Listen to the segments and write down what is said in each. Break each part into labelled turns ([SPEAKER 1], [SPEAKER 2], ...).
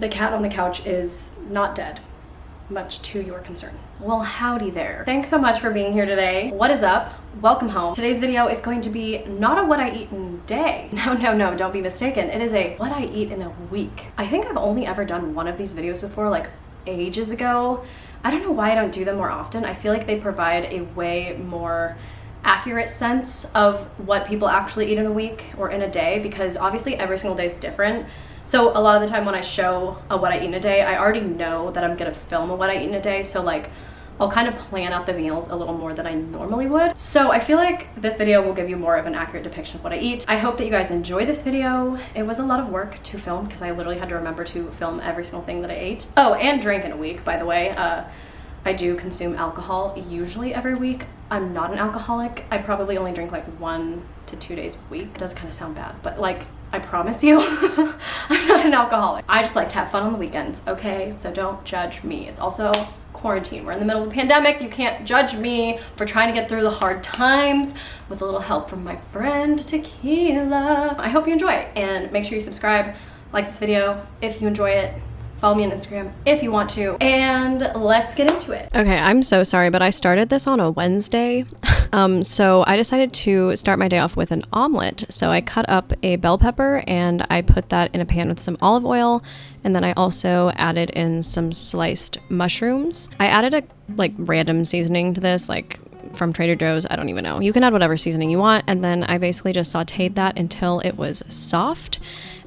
[SPEAKER 1] The cat on the couch is not dead, much to your concern. Well, howdy there. Thanks so much for being here today. What is up? Welcome home. Today's video is going to be not a what I eat in a day. No, don't be mistaken. It is a what I eat in a week. I think I've only ever done one of these videos before, like ages ago. I don't know why I don't do them more often. I feel like they provide a way more accurate sense of what people actually eat in a week or in a day, because obviously every single day is different. So a lot of the time when I show a what I eat in a day, I already know that I'm gonna film a what I eat in a day. So like, I'll kind of plan out the meals a little more than I normally would. So I feel like this video will give you more of an accurate depiction of what I eat. I hope that you guys enjoy this video. It was a lot of work to film because I literally had to remember to film every single thing that I ate. Oh, and drink in a week, by the way. I do consume alcohol usually every week. I'm not an alcoholic. I probably only drink like 1 to 2 days a week. It does kind of sound bad, but like, I promise you, I'm not an alcoholic. I just like to have fun on the weekends, okay? So don't judge me. It's also quarantine. We're in the middle of the pandemic. You can't judge me for trying to get through the hard times with a little help from my friend Tequila. I hope you enjoy it, and make sure you subscribe, like this video if you enjoy it. Follow me on Instagram if you want to, and let's get into it. Okay, I'm so sorry, but I started this on a Wednesday. So I decided to start my day off with an omelet. So I cut up a bell pepper and I put that in a pan with some olive oil. And then I also added in some sliced mushrooms. I added a like random seasoning to this, like from Trader Joe's. I don't even know. You can add whatever seasoning you want. And then I basically just sauteed that until it was soft.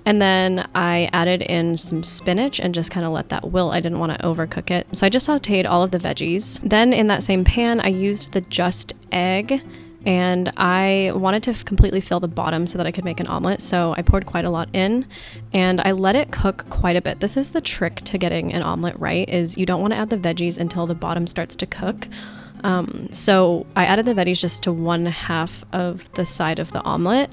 [SPEAKER 1] And then I added in some spinach and just kind of let that wilt. I didn't want to overcook it. So I just sauteed all of the veggies. Then in that same pan, I used the just egg, and I wanted to completely fill the bottom so that I could make an omelet. So I poured quite a lot in and I let it cook quite a bit. This is the trick to getting an omelet right, is you don't want to add the veggies until the bottom starts to cook. So I added the veggies just to 1/2 of the side of the omelet.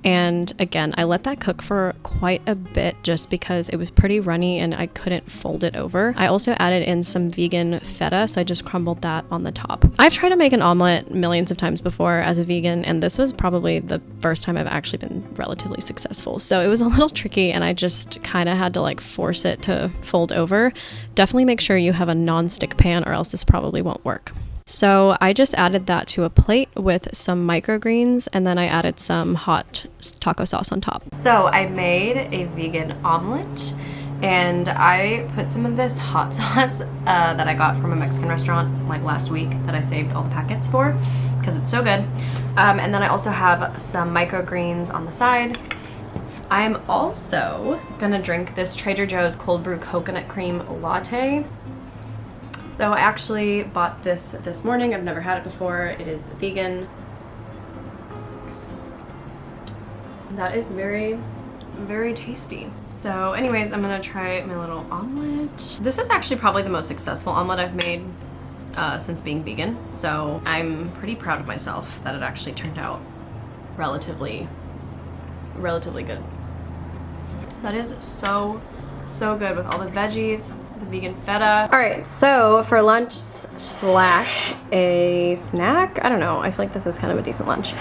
[SPEAKER 1] And again, I let that cook for quite a bit just because it was pretty runny and I couldn't fold it over. I also added in some vegan feta, so I just crumbled that on the top. I've tried to make an omelet millions of times before as a vegan, and this was probably the first time I've actually been relatively successful. So it was a little tricky and I just kind of had to like force it to fold over. Definitely make sure you have a non-stick pan or else this probably won't work. So I just added that to a plate with some microgreens, and then I added some hot taco sauce on top. So I made a vegan omelet, and I put some of this hot sauce that I got from a Mexican restaurant like last week that I saved all the packets for because it's so good. And then I also have some microgreens on the side. I'm also gonna drink this Trader Joe's cold brew coconut cream latte. So I actually bought this morning. I've never had it before. It is vegan. That is very, very tasty. So anyways, I'm gonna try my little omelet. This is actually probably the most successful omelet I've made since being vegan. So I'm pretty proud of myself that it actually turned out relatively good. That is so good with all the veggies, the vegan feta. All right, so for lunch slash a snack, I don't know, I feel like this is kind of a decent lunch.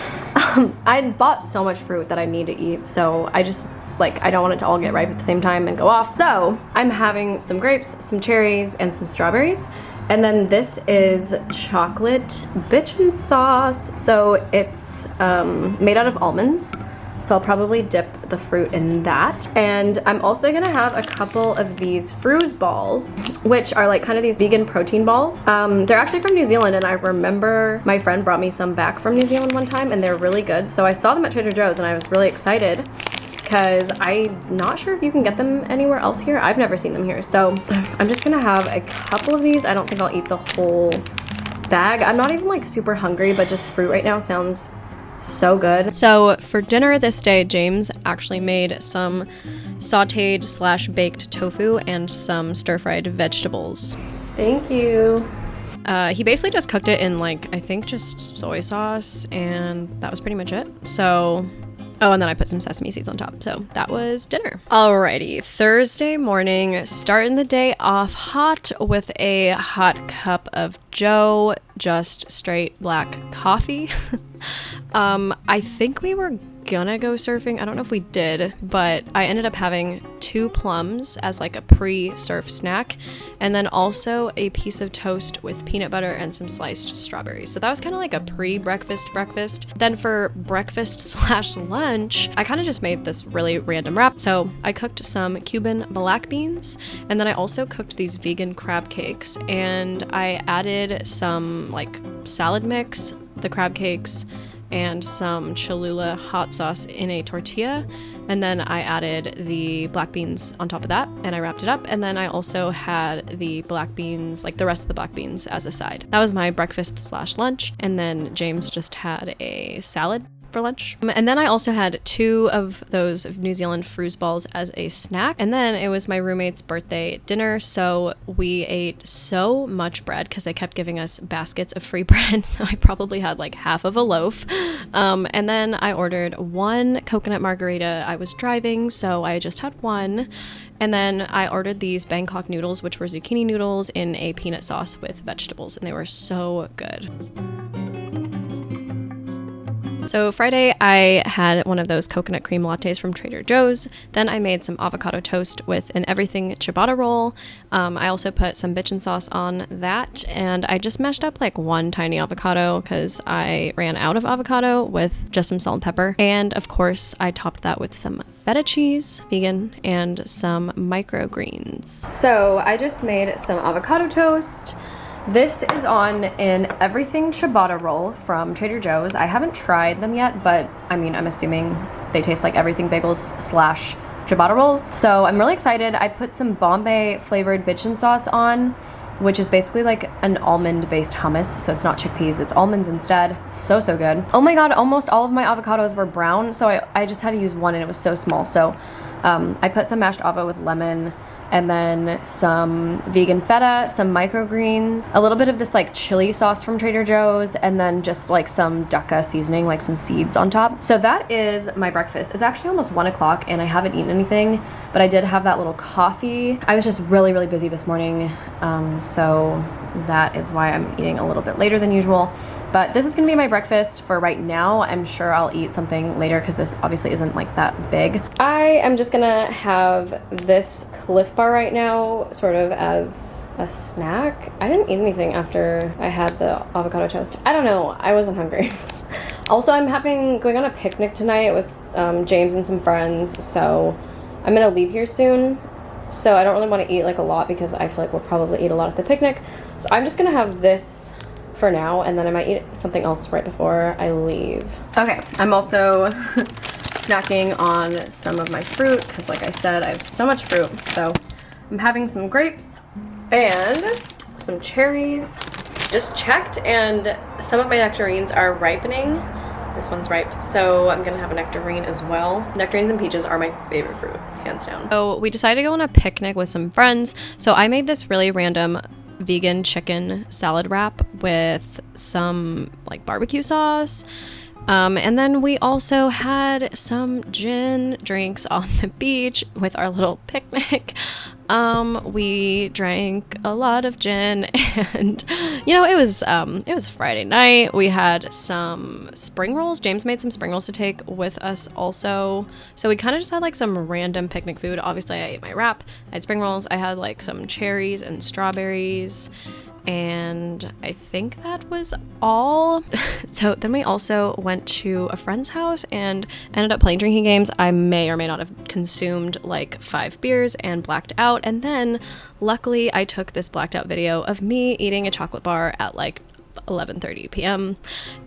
[SPEAKER 1] I bought so much fruit that I need to eat, so I just like, I don't want it to all get ripe at the same time and go off. So I'm having some grapes, some cherries, and some strawberries. And then this is chocolate bitchin' sauce. So it's made out of almonds. So I'll probably dip the fruit in that. And I'm also gonna have a couple of these Fruze balls, which are like kind of these vegan protein balls. They're actually from New Zealand, and I remember my friend brought me some back from New Zealand one time, and they're really good. So I saw them at Trader Joe's and I was really excited because I'm not sure if you can get them anywhere else here. I've never seen them here. So I'm just gonna have a couple of these. I don't think I'll eat the whole bag. I'm not even like super hungry, but just fruit right now sounds so good. So for dinner this day, James actually made some sauteed slash baked tofu and some stir-fried vegetables. Thank you. He basically just cooked it in like, I think just soy sauce, and that was pretty much it. So, oh, and then I put some sesame seeds on top. So that was dinner. Alrighty, Thursday morning, starting the day off hot with a hot cup of Joe, just straight black coffee. I think we were gonna go surfing. I don't know if we did, but I ended up having 2 plums as like a pre-surf snack, and then also a piece of toast with peanut butter and some sliced strawberries. So that was kind of like a pre-breakfast breakfast. Then for breakfast slash lunch, I kind of just made this really random wrap. So I cooked some Cuban black beans, and then I also cooked these vegan crab cakes, and I added some like salad mix, the crab cakes, and some Cholula hot sauce in a tortilla. And then I added the black beans on top of that, and I wrapped it up. And then I also had the black beans, like the rest of the black beans, as a side. That was my breakfast slash lunch. And then James just had a salad for lunch. And then I also had 2 of those New Zealand fruit balls as a snack. And then it was my roommate's birthday dinner, so we ate so much bread because they kept giving us baskets of free bread. So I probably had like half of a loaf. And then I ordered 1 coconut margarita. I was driving, so I just had 1. And then I ordered these Bangkok noodles, which were zucchini noodles in a peanut sauce with vegetables, and they were so good. So Friday, I had one of those coconut cream lattes from Trader Joe's. Then I made some avocado toast with an everything ciabatta roll. I also put some bitchin' sauce on that, and I just mashed up like 1 tiny avocado because I ran out of avocado with just some salt and pepper. And of course, I topped that with some feta cheese, vegan, and some microgreens. So I just made some avocado toast. This is on an everything ciabatta roll from Trader Joe's. I haven't tried them yet, but I mean, I'm assuming they taste like everything bagels slash ciabatta rolls. So I'm really excited. I put some Bombay flavored bitchin' sauce on, which is basically like an almond based hummus. So it's not chickpeas, it's almonds instead. So good. Oh my God, almost all of my avocados were brown. So I just had to use 1 and it was so small. So I put some mashed avo with lemon, and then some vegan feta, some microgreens, a little bit of this like chili sauce from Trader Joe's, and then just like some dukkha seasoning, like some seeds on top. So that is my breakfast. It's actually almost 1 o'clock and I haven't eaten anything, but I did have that little coffee. I was just really busy this morning, so that is why I'm eating a little bit later than usual. But this is gonna be my breakfast for right now. I'm sure I'll eat something later because this obviously isn't like that big. I am just gonna have this Cliff Bar right now, sort of as a snack. I didn't eat anything after I had the avocado toast. I don't know, I wasn't hungry. Also, I'm going on a picnic tonight with James and some friends, so I'm gonna leave here soon. So I don't really want to eat like a lot because I feel like we'll probably eat a lot at the picnic. So I'm just gonna have this for now, and then I might eat something else right before I leave. Okay, I'm also snacking on some of my fruit because like I said, I have so much fruit. So I'm having some grapes and some cherries. Just checked, and some of my nectarines are ripening. This one's ripe, so I'm gonna have a nectarine as well. Nectarines and peaches are my favorite fruit, hands down. So we decided to go on a picnic with some friends. So I made this really random vegan chicken salad wrap with some like barbecue sauce. And then we also had some gin drinks on the beach with our little picnic. We drank a lot of gin, and you know, it was Friday night. We had some spring rolls. James made some spring rolls to take with us also. So we kind of just had like some random picnic food. Obviously I ate my wrap. I had spring rolls. I had like some cherries and strawberries, and I think that was all. So then we also went to a friend's house and ended up playing drinking games. I may or may not have consumed like 5 beers and blacked out, and then luckily I took this blacked out video of me eating a chocolate bar at like 11:30 p.m.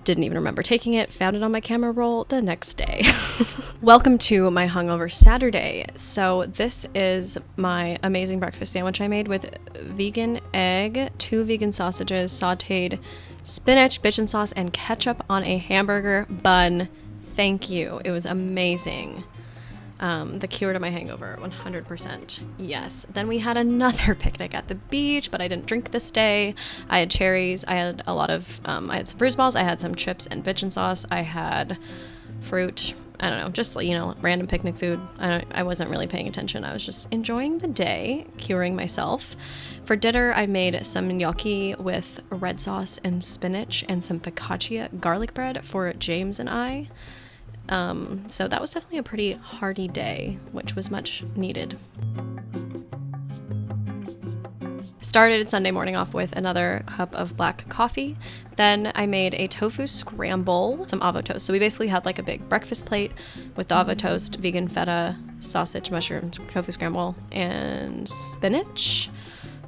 [SPEAKER 1] Didn't even remember taking it. Found it on my camera roll the next day. Welcome to my hungover Saturday. So this is my amazing breakfast sandwich I made with vegan egg, 2 vegan sausages, sauteed spinach, bitchin' sauce, and ketchup on a hamburger bun. Thank you. It was amazing. The cure to my hangover, 100%. Yes. Then we had another picnic at the beach, but I didn't drink this day. I had cherries. I had a lot of, I had some fruit balls. I had some chips and bitchin' sauce. I had fruit. I don't know, just, you know, random picnic food. I wasn't really paying attention. I was just enjoying the day, curing myself. For dinner, I made some gnocchi with red sauce and spinach and some focaccia garlic bread for James and I. So that was definitely a pretty hearty day, which was much needed. Started Sunday morning off with another cup of black coffee. Then I made a tofu scramble, some avo toast. So we basically had like a big breakfast plate with the avo toast, vegan feta, sausage, mushrooms, tofu scramble, and spinach.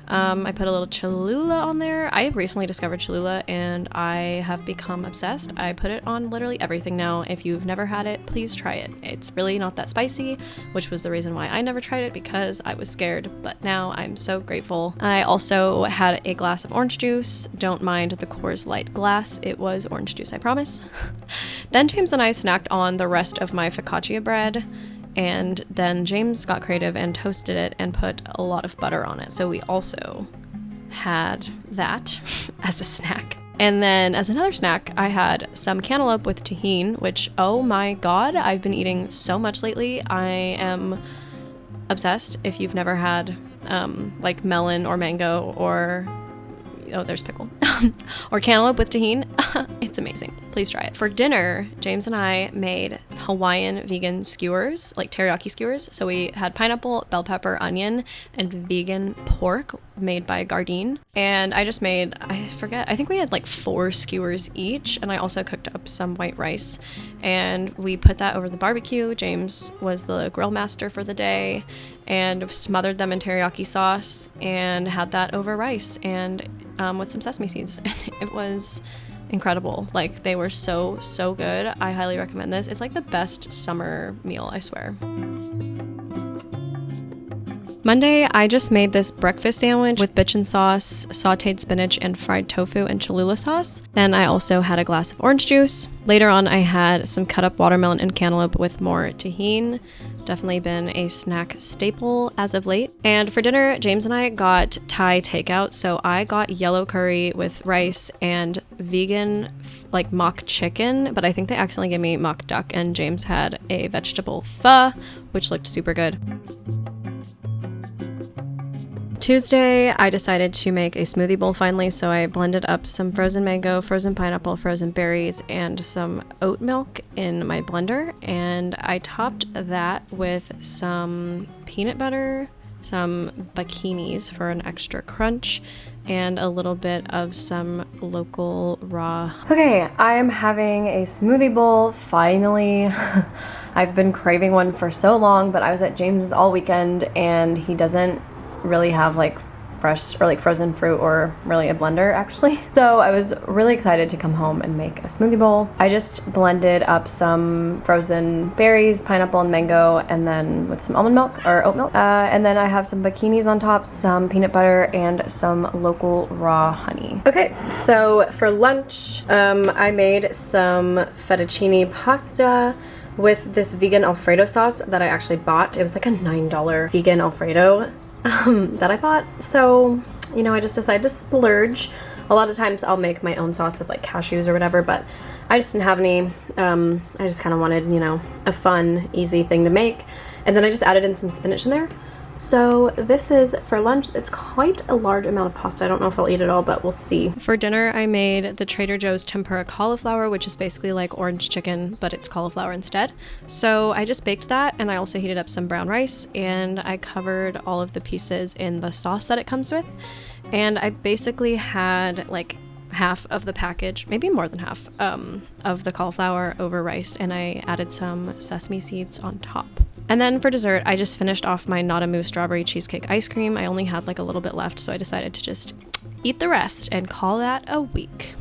[SPEAKER 1] I put a little Cholula on there. I recently discovered Cholula and I have become obsessed. I put it on literally everything now. If you've never had it, please try it. It's really not that spicy, which was the reason why I never tried it, because I was scared, but now I'm so grateful. I also had a glass of orange juice. Don't mind the Coors Light glass. It was orange juice, I promise. Then James and I snacked on the rest of my focaccia bread. And then James got creative and toasted it and put a lot of butter on it. So we also had that as a snack. And then as another snack, I had some cantaloupe with tahini, which, oh my God, I've been eating so much lately. I am obsessed. If you've never had like melon or mango or, oh, there's pickle, or cantaloupe with tahini, it's amazing. Please try it. For dinner, James and I made Hawaiian vegan skewers, like teriyaki skewers. So we had pineapple, bell pepper, onion, and vegan pork made by Gardein. And I just made, I think we had like 4 skewers each. And I also cooked up some white rice. And we put that over the barbecue. James was the grill master for the day and smothered them in teriyaki sauce and had that over rice and with some sesame seeds. And it was incredible. Like, they were so good. I highly recommend this. It's like the best summer meal, I swear. Monday, I just made this breakfast sandwich with bitchin sauce, sauteed spinach, and fried tofu and Cholula sauce. Then I also had a glass of orange juice. Later on, I had some cut up watermelon and cantaloupe with more tahini. Definitely been a snack staple as of late. And for dinner, James and I got Thai takeout. So I got yellow curry with rice and vegan like mock chicken, but I think they accidentally gave me mock duck, and James had a vegetable pho, which looked super good. Tuesday, I decided to make a smoothie bowl finally, so I blended up some frozen mango, frozen pineapple, frozen berries, and some oat milk in my blender, and I topped that with some peanut butter, some bikinis for an extra crunch, and a little bit of some local raw. Okay, I am having a smoothie bowl, finally. I've been craving one for so long, but I was at James's all weekend, and he doesn't really have like fresh or like frozen fruit or really a blender actually. So I was really excited to come home and make a smoothie bowl. I just blended up some frozen berries, pineapple and mango, and then with some almond milk or oat milk. And then I have some bikinis on top, some peanut butter, and some local raw honey. Okay, so for lunch, I made some fettuccine pasta with this vegan Alfredo sauce that I actually bought. It was like a $9 vegan Alfredo that I bought. So, you know, I just decided to splurge. A lot of times I'll make my own sauce with like cashews or whatever, but I just didn't have any. I just kind of wanted, you know, a fun, easy thing to make. And then I just added in some spinach in there. So this is for lunch. It's quite a large amount of pasta. I don't know if I'll eat it all, but we'll see. For dinner, I made the Trader Joe's tempura cauliflower, which is basically like orange chicken, but it's cauliflower instead. So I just baked that, and I also heated up some brown rice, and I covered all of the pieces in the sauce that it comes with. And I basically had like half of the package, maybe more than half, of the cauliflower over rice, and I added some sesame seeds on top. And then for dessert, I just finished off my Not a Mousse strawberry cheesecake ice cream. I only had like a little bit left, so I decided to just eat the rest and call that a week.